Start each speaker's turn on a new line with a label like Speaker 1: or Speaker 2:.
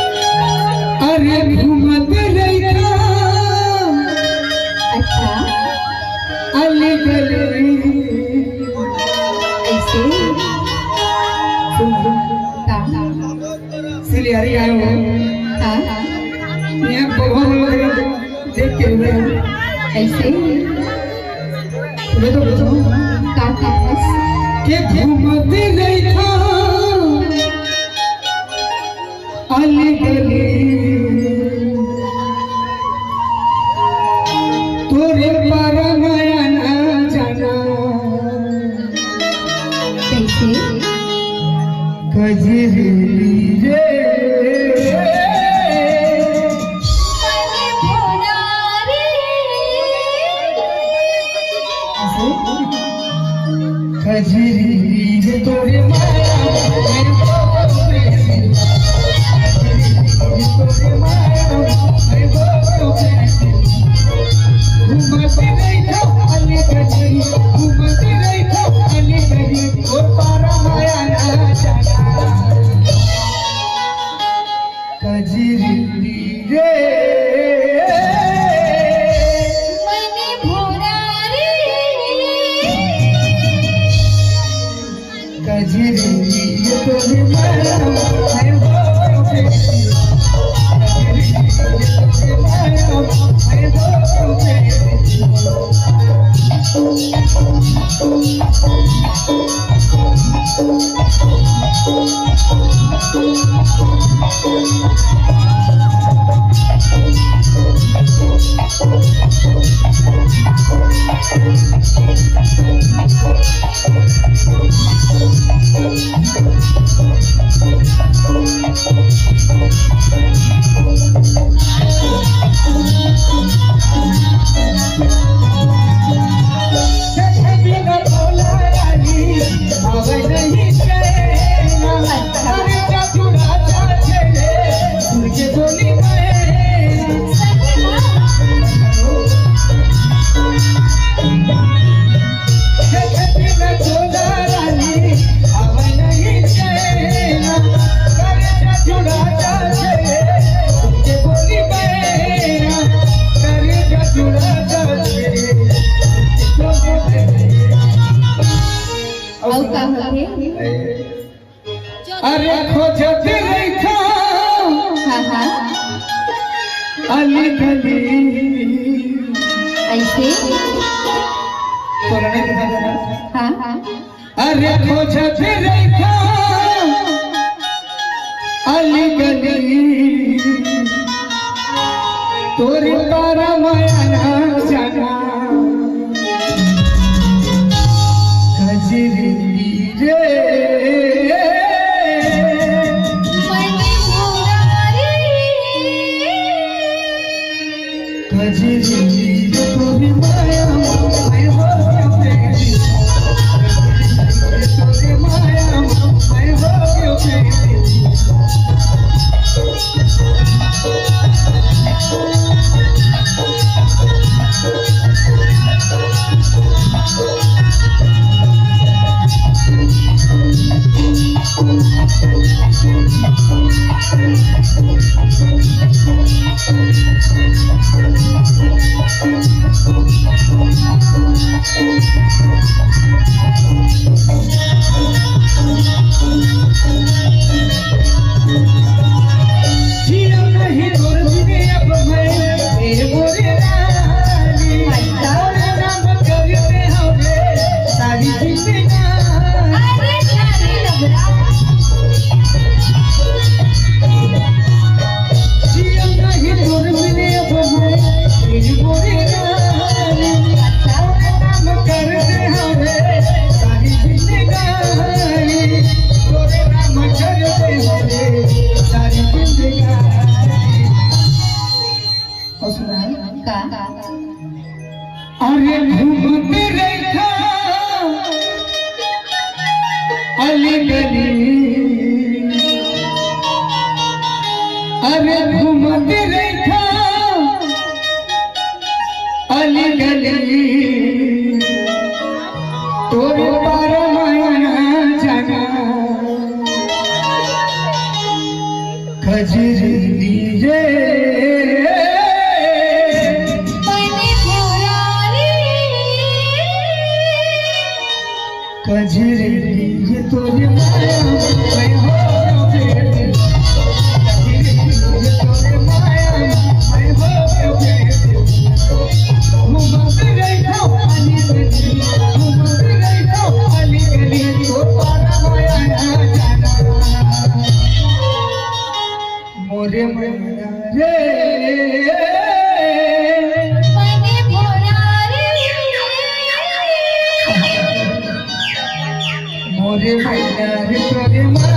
Speaker 1: अरे घूमत रहिया
Speaker 2: अच्छा
Speaker 1: अली गली
Speaker 2: ऐसे
Speaker 1: इसलिए अरे आए हो
Speaker 2: हाँ
Speaker 1: यहाँ भगवान लोग देख के हुए
Speaker 2: ऐसे
Speaker 1: तो के घूमत रहिया अली गली तोरे पर माया ना जाना
Speaker 2: कैसे
Speaker 1: कजरी रे कजरी रे तोरे माया मेरे तोरे माया मेरे घूमती रहिया अली गली घूमती रहिया अली गली और पारा माया ना जाना कजरी रे कजरी तोरे माया है वो बेटी कजरी तोरे माया है वो बेटी अरे खोजत रहिया अली गली
Speaker 2: ऐसे हाँ
Speaker 1: अरे खोजत रहिया अली गली तोरे तारा माया ना जाना कजरी रे कजरी तोरे माया है वो बेटी तोरे माया है वो बेटी तोरे पार माया जाना खजरी लीजे
Speaker 2: मने भोरारी
Speaker 1: कजरी लीजे तोरे माया मैं हो बेटे कजरी लीजे तोरे माया मैं हो बेटे घूमत रही हो अली गली घूमत रही हो अली गली तो पारा माया जाना मोरे मैया रे
Speaker 2: मने भोरारी
Speaker 1: मोरे मैया रे तोरे माया